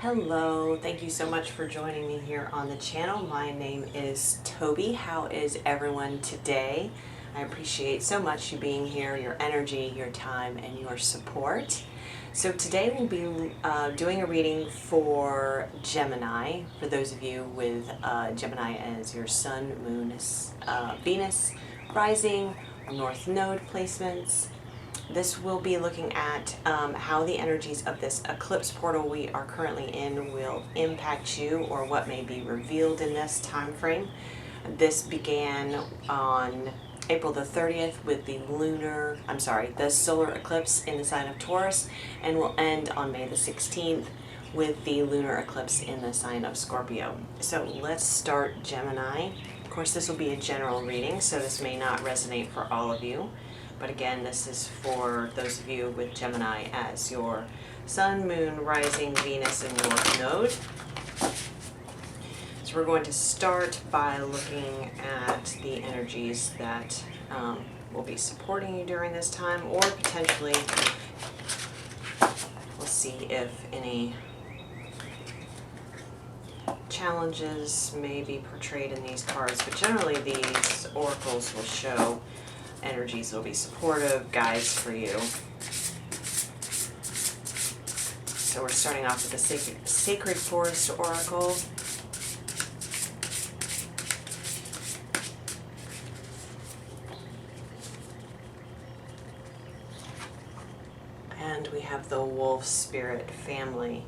Hello, thank you so much for joining me here on the channel. My name is Toby. How is everyone today? I appreciate so much you being here, your energy, your time, and your support. So today we'll be doing a reading for Gemini, for those of you with Gemini as your sun, moon, Venus, rising, or north node placements. This will be looking at how the energies of this eclipse portal we are currently in will impact you, or what may be revealed in this time frame. This began on April the 30th with the solar eclipse in the sign of Taurus, and will end on May the 16th with the lunar eclipse in the sign of Scorpio. So let's start Gemini. Of course, this will be a general reading, so this may not resonate for all of you. But again, this is for those of you with Gemini as your sun, moon, rising, Venus, and north node. So we're going to start by looking at the energies that will be supporting you during this time, or potentially we'll see if any challenges may be portrayed in these cards. But generally these oracles will show energies will be supportive, guides for you. So we're starting off with the Sacred Forest Oracle. And we have the Wolf Spirit Family,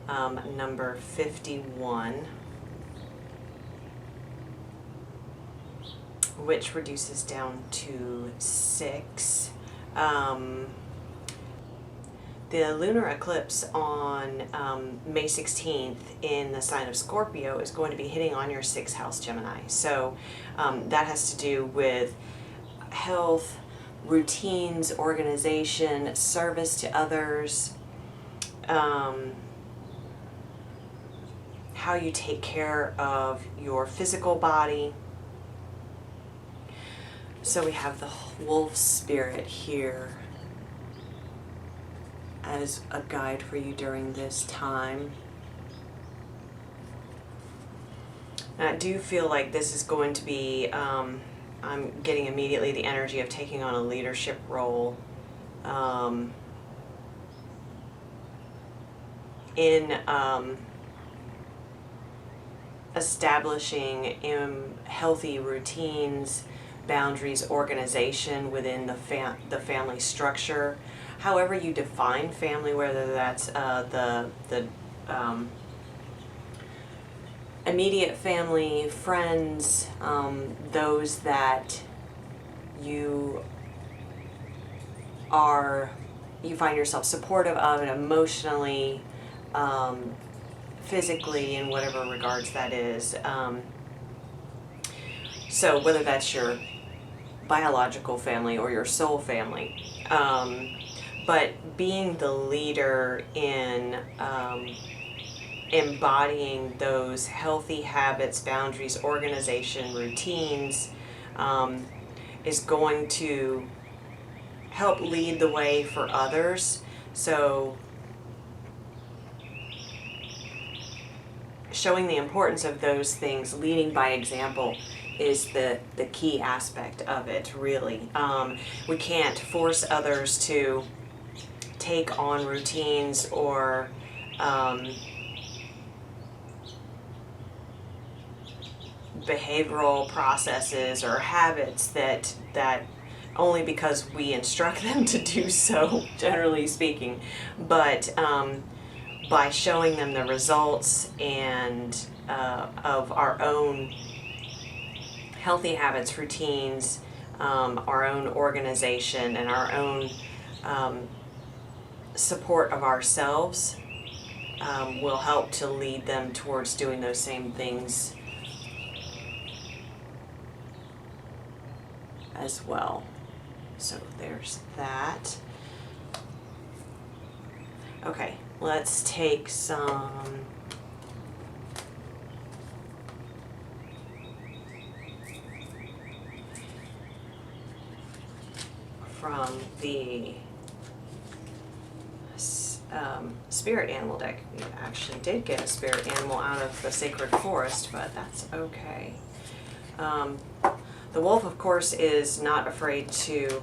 number 51. Which reduces down to 6. The lunar eclipse on May 16th in the sign of Scorpio is going to be hitting on your 6th house, Gemini. So that has to do with health, routines, organization, service to others, how you take care of your physical body. So we have the wolf spirit here as a guide for you during this time. And I do feel like this is going to be, I'm getting immediately the energy of taking on a leadership role in establishing healthy routines, boundaries, organization within the family structure. However you define family, whether that's the immediate family, friends, those that you find yourself supportive of and emotionally, physically, in whatever regards that is. So whether that's your biological family or your soul family, but being the leader in embodying those healthy habits, boundaries, organization, routines, is going to help lead the way for others. So showing the importance of those things, leading by example, is the key aspect of it, really. We can't force others to take on routines or behavioral processes or habits that only because we instruct them to do so, generally speaking. But by showing them the results and of our own healthy habits, routines, our own organization, and our own support of ourselves will help to lead them towards doing those same things as well. So there's that. Okay, let's take some from the spirit animal deck. You actually did get a spirit animal out of the sacred forest, but that's okay. The wolf, of course, is not afraid to.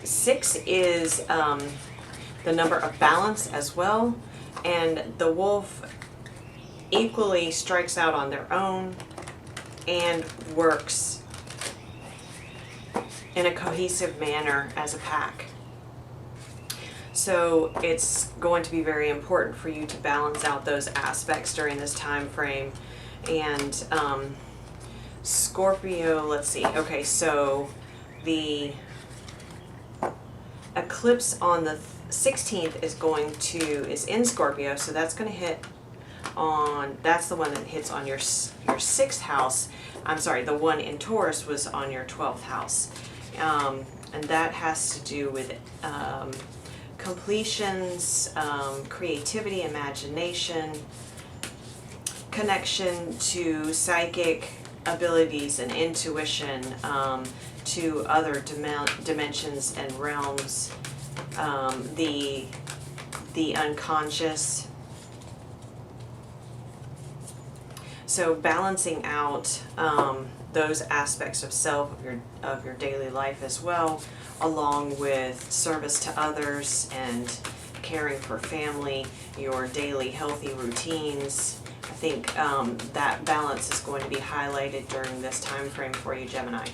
6 is the number of balance as well, and the wolf equally strikes out on their own and works in a cohesive manner as a pack. So it's going to be very important for you to balance out those aspects during this time frame. And Scorpio, let's see. Okay, so the eclipse on the 16th is in Scorpio, so that's going to hit on, that's the one that hits on your 6th house. I'm sorry, the one in Taurus was on your 12th house. And that has to do with completions, creativity, imagination, connection to psychic abilities and intuition, to other dimensions and realms, the unconscious. So balancing out those aspects of self, of your daily life as well, along with service to others and caring for family, your daily healthy routines. I think that balance is going to be highlighted during this time frame for you, Gemini.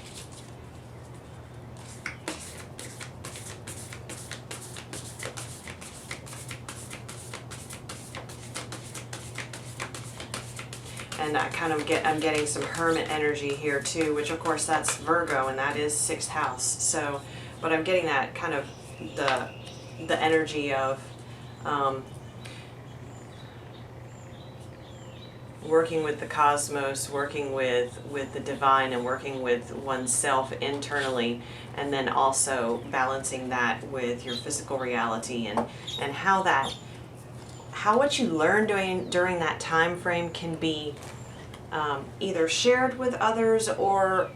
And I'm getting some hermit energy here too, which of course that's Virgo, and that is 6th house. So, but I'm getting that kind of the energy of working with the cosmos, working with the divine, and working with oneself internally, and then also balancing that with your physical reality, and how what you learn during that time frame can be either shared with others or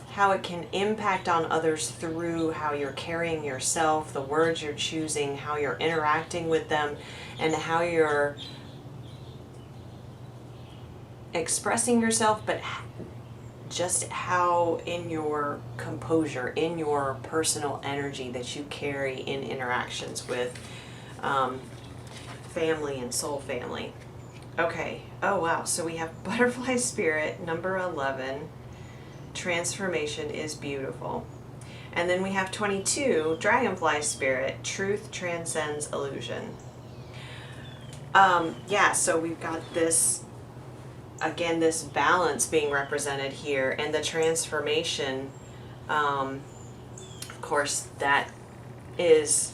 how it can impact on others through how you're carrying yourself, the words you're choosing, how you're interacting with them, and how you're expressing yourself, but just how in your composure, in your personal energy that you carry in interactions with family and soul family. Okay, oh wow, so we have butterfly spirit, number 11. Transformation is beautiful. And then we have 22, dragonfly spirit, truth transcends illusion. Yeah, so we've got this, again, this balance being represented here, and the transformation, of course, that is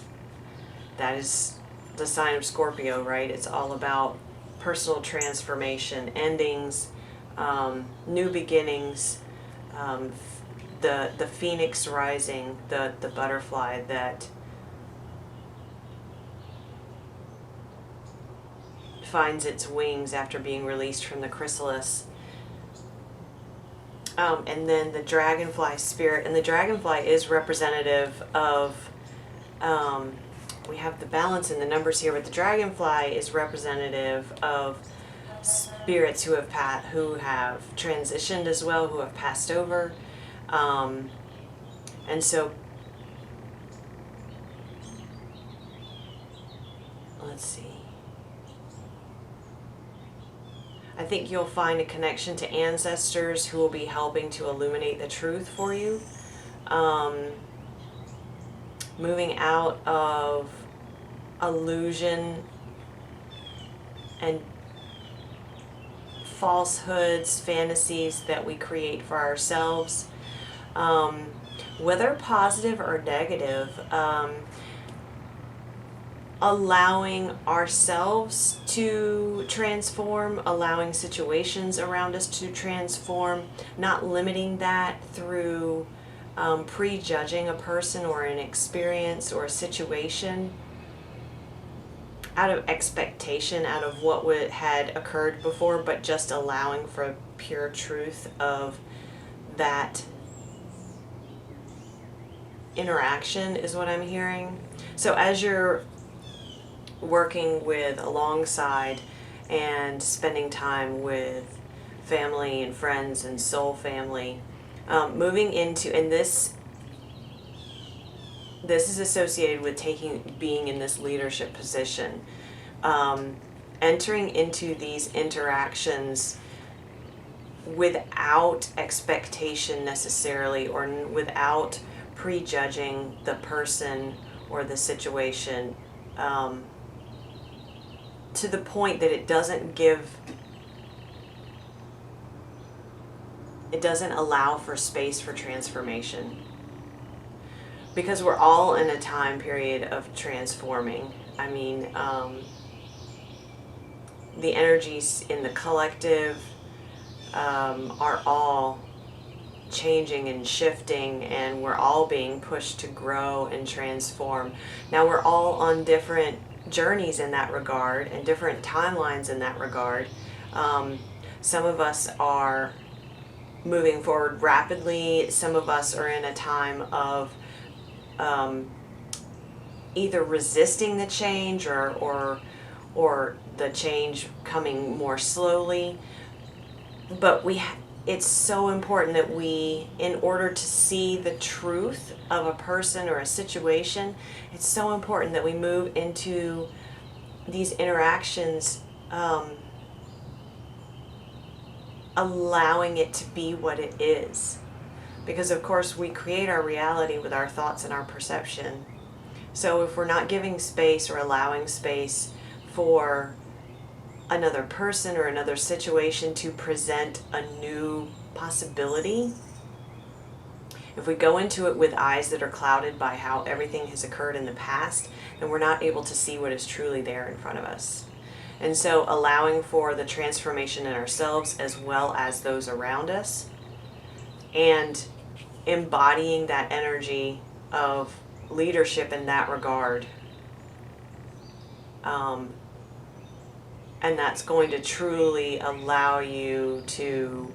the sign of Scorpio, right? It's all about personal transformation, endings, new beginnings, the phoenix rising, the butterfly that finds its wings after being released from the chrysalis. And then the dragonfly spirit, and the dragonfly is representative of, we have the balance in the numbers here, but the dragonfly is representative of spirits who have transitioned as well, who have passed over, and so let's see. I think you'll find a connection to ancestors who will be helping to illuminate the truth for you. Moving out of illusion and falsehoods, fantasies that we create for ourselves, whether positive or negative, allowing ourselves to transform, allowing situations around us to transform, not limiting that through prejudging a person or an experience or a situation out of expectation, out of what had occurred before, but just allowing for pure truth of that interaction is what I'm hearing. So as you're working with alongside and spending time with family and friends and soul family, moving into, and this is associated with being in this leadership position, entering into these interactions without expectation necessarily, or without prejudging the person or the situation, to the point that it doesn't allow for space for transformation. Because we're all in a time period of transforming. I mean, the energies in the collective are all changing and shifting, and we're all being pushed to grow and transform. Now, we're all on different journeys in that regard and different timelines in that regard. Some of us are moving forward rapidly. Some of us are in a time of either resisting the change or the change coming more slowly. But it's so important that we, in order to see the truth of a person or a situation, it's so important that we move into these interactions allowing it to be what it is. Because of course we create our reality with our thoughts and our perception. So if we're not giving space or allowing space for another person or another situation to present a new possibility, if we go into it with eyes that are clouded by how everything has occurred in the past, then we're not able to see what is truly there in front of us. And so allowing for the transformation in ourselves as well as those around us, and embodying that energy of leadership in that regard. And that's going to truly allow you to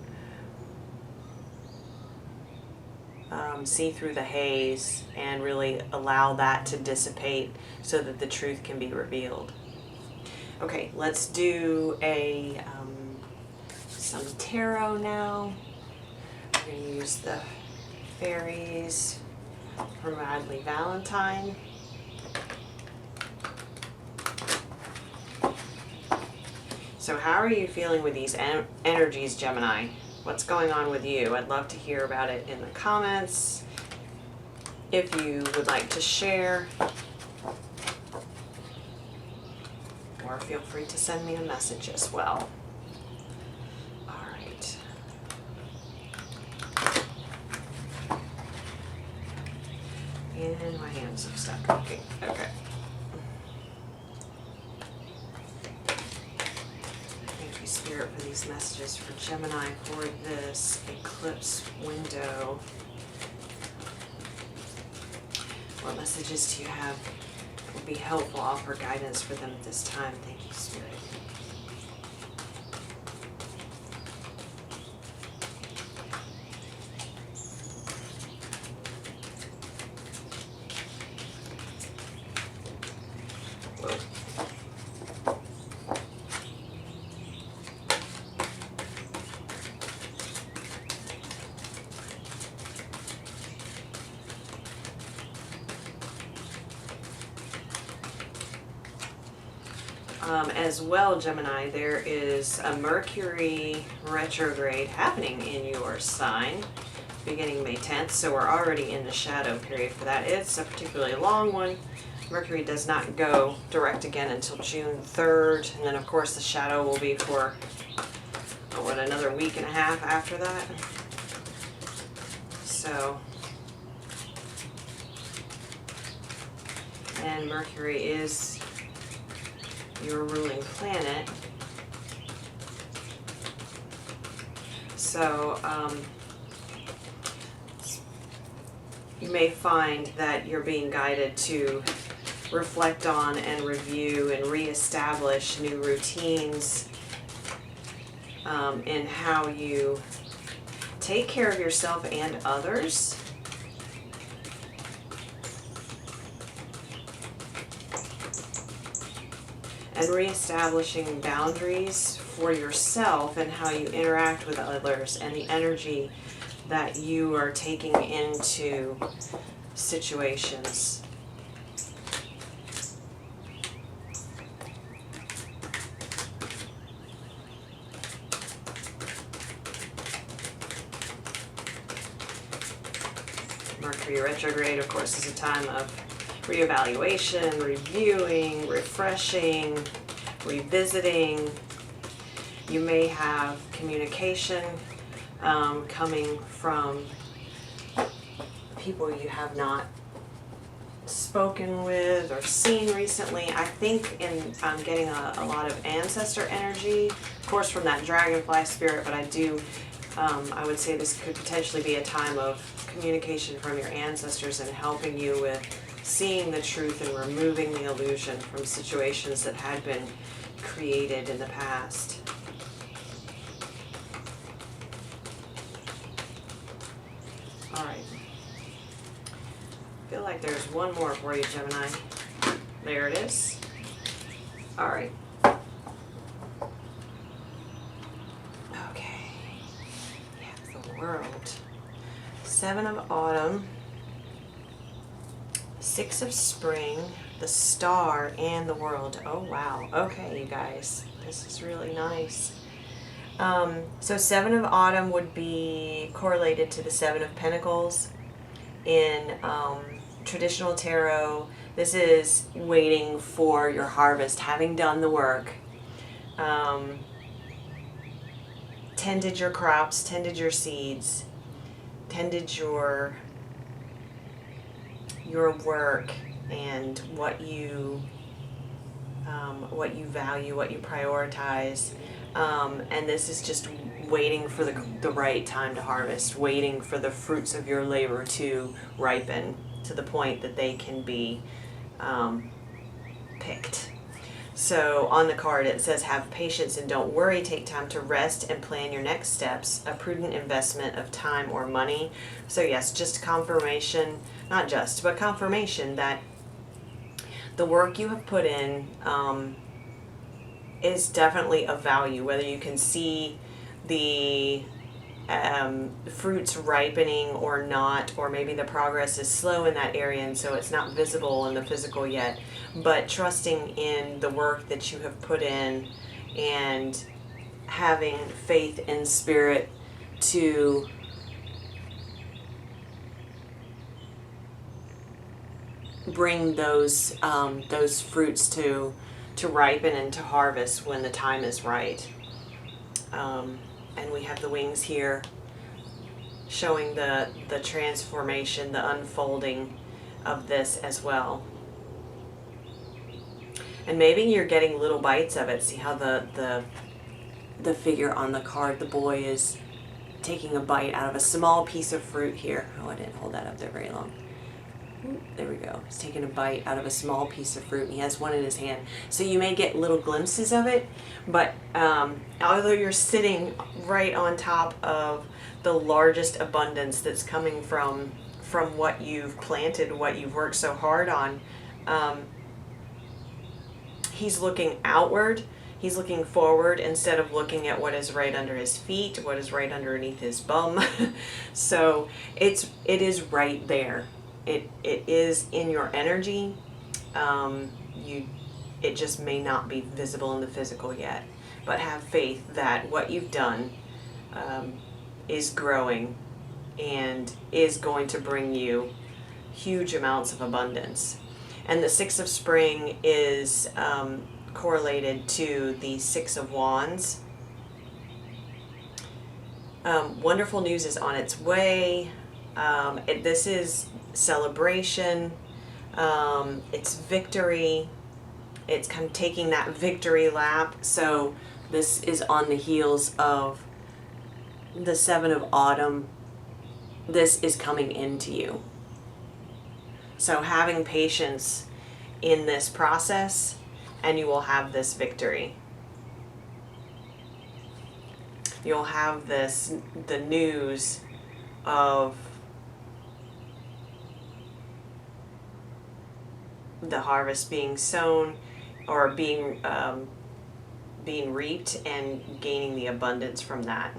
see through the haze and really allow that to dissipate so that the truth can be revealed. Okay, let's do some tarot now. We're going to use the fairies for Madly Valentine. So how are you feeling with these energies, Gemini? What's going on with you? I'd love to hear about it in the comments. If you would like to share, or feel free to send me a message as well. All right. And my hands have stopped working. Okay. Spirit, for these messages for Gemini for this eclipse window. What messages do you have that would be helpful? Offer guidance for them at this time. Thank you, Spirit. As well, Gemini, there is a Mercury retrograde happening in your sign beginning May 10th, so we're already in the shadow period for that. It's a particularly long one. Mercury does not go direct again until June 3rd, and then of course the shadow will be for, another week and a half after that. So, and Mercury is your ruling planet. So you may find that you're being guided to reflect on and review and reestablish new routines in how you take care of yourself and others. and reestablishing boundaries for yourself and how you interact with others and the energy that you are taking into situations. Mercury retrograde, of course, is a time of reevaluation, reviewing, refreshing, revisiting. You may have communication coming from people you have not spoken with or seen recently. I think I'm getting a lot of ancestor energy, of course, from that dragonfly spirit, but I would say this could potentially be a time of communication from your ancestors and helping you with seeing the truth and removing the illusion from situations that had been created in the past. All right. I feel like there's one more for you, Gemini. There it is. All right. Okay. Yeah, the world. 7 of Autumn, 6 of Spring, the Star, and the World. Oh, wow. Okay, you guys. This is really nice. So 7 of Autumn would be correlated to the 7 of Pentacles. In traditional tarot, this is waiting for your harvest, having done the work. Tended your crops, tended your seeds, tended your work and what you value, what you prioritize, and this is just waiting for the right time to harvest, waiting for the fruits of your labor to ripen to the point that they can be picked. So on the card it says, have patience and don't worry, take time to rest and plan your next steps, a prudent investment of time or money. So yes, just confirmation, not just, but confirmation that the work you have put in is definitely of value, whether you can see the fruits ripening or not, or maybe the progress is slow in that area and so it's not visible in the physical yet, but trusting in the work that you have put in and having faith in spirit to bring those fruits to ripen and to harvest when the time is right. And we have the wings here showing the transformation, the unfolding of this as well. And maybe you're getting little bites of it. See how the figure on the card, the boy, is taking a bite out of a small piece of fruit here. Oh, I didn't hold that up there very long. There we go. He's taking a bite out of a small piece of fruit, and he has one in his hand. So you may get little glimpses of it, but although you're sitting right on top of the largest abundance that's coming from what you've planted, what you've worked so hard on, he's looking outward. He's looking forward instead of looking at what is right under his feet, what is right underneath his bum. So it is right there. It is in your energy. It just may not be visible in the physical yet, but have faith that what you've done is growing and is going to bring you huge amounts of abundance. And the 6 of Spring is correlated to the 6 of Wands. Wonderful news is on its way. This is celebration, it's victory, it's kind of taking that victory lap. So this is on the heels of the 7 of Autumn. This is coming into you. So having patience in this process and you will have this victory. You'll have the news of the harvest being sown or being reaped and gaining the abundance from that.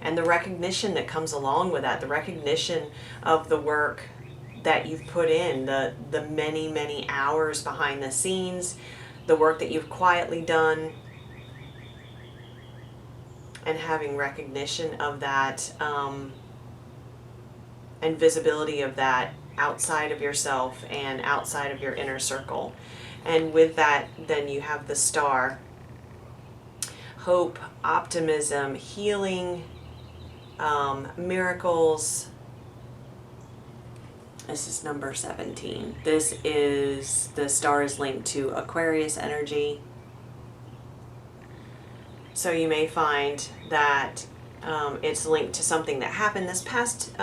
And the recognition that comes along with that, the recognition of the work that you've put in, the many, many hours behind the scenes, the work that you've quietly done, and having recognition of that, and visibility of that outside of yourself and outside of your inner circle. And with that, then you have the star. Hope, optimism, healing, miracles. This is number 17. This is, the star is linked to Aquarius energy. So you may find that it's linked to something that happened this past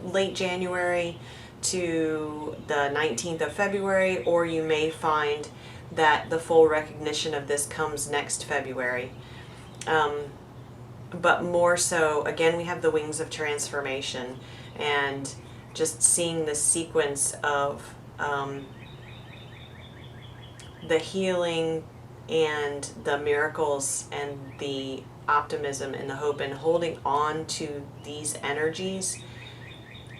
late January to the 19th of February, or you may find that the full recognition of this comes next February. But more so, again, we have the wings of transformation, and just seeing the sequence of the healing and the miracles and the optimism and the hope, and holding on to these energies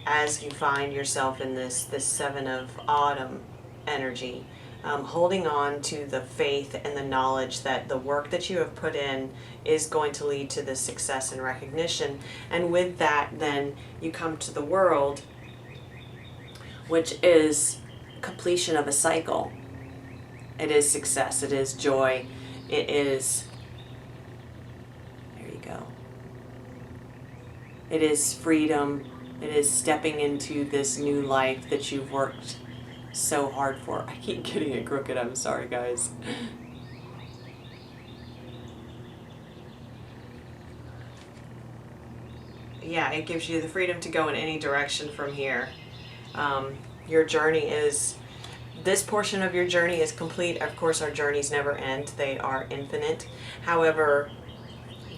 as you find yourself in this Seven of Autumn energy. Holding on to the faith and the knowledge that the work that you have put in is going to lead to the success and recognition. And with that, then you come to the world, which is completion of a cycle. It is success, it is joy, it is, there you go, it is freedom, it is stepping into this new life that you've worked so hard for. I keep getting it crooked, I'm sorry guys. Yeah, it gives you the freedom to go in any direction from here. Your journey is, this portion of your journey is complete. Of course, our journeys never end. They are infinite. However,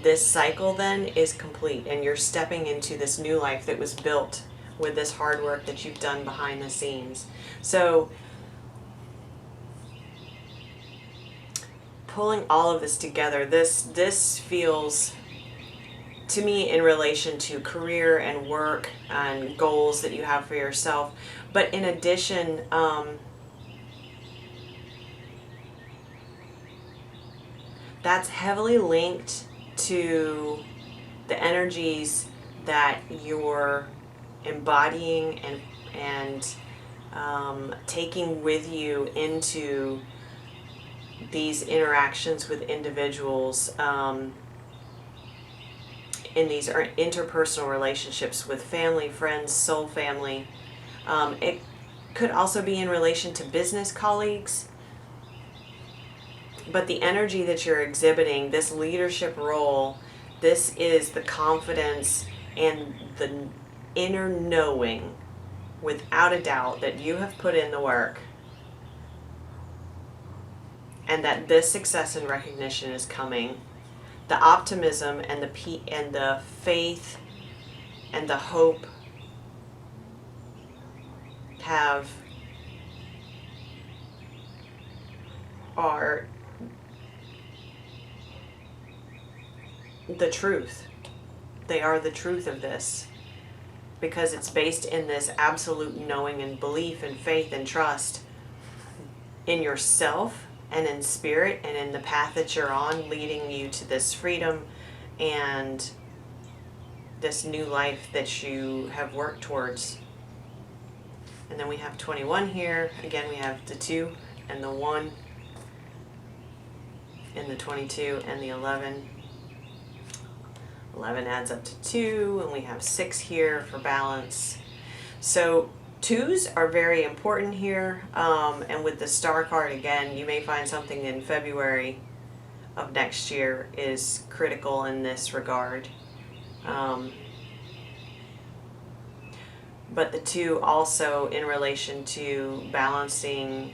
this cycle then is complete, and you're stepping into this new life that was built with this hard work that you've done behind the scenes. So, pulling all of this together, this feels to me in relation to career and work and goals that you have for yourself. But in addition, that's heavily linked to the energies that you're embodying and taking with you into these interactions with individuals, in these interpersonal relationships with family, friends, soul family. It could also be in relation to business colleagues. But the energy that you're exhibiting, this leadership role, this is the confidence and the inner knowing, without a doubt, that you have put in the work and that this success and recognition is coming. The optimism and the faith and the hope are the truth. They are the truth of this, because it's based in this absolute knowing and belief and faith and trust in yourself and in spirit and in the path that you're on, leading you to this freedom and this new life that you have worked towards. And then we have 21 here. Again, we have the 2 and the 1 and the 22 and the 11. 11 adds up to 2, and we have 6 here for balance. So 2s are very important here, and with the star card, again, you may find something in February of next year is critical in this regard. But the 2 also in relation to balancing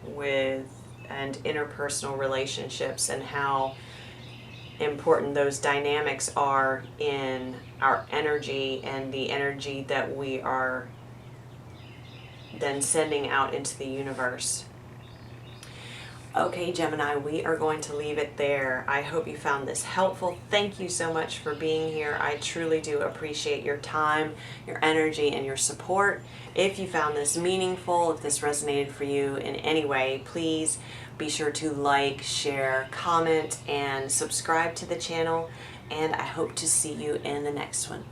with and interpersonal relationships, and how important those dynamics are in our energy and the energy that we are then sending out into the universe. Okay, Gemini, we are going to leave it there. I hope you found this helpful. Thank you so much for being here. I truly do appreciate your time, your energy, and your support. If you found this meaningful, if this resonated for you in any way, please be sure to like, share, comment, and subscribe to the channel. And I hope to see you in the next one.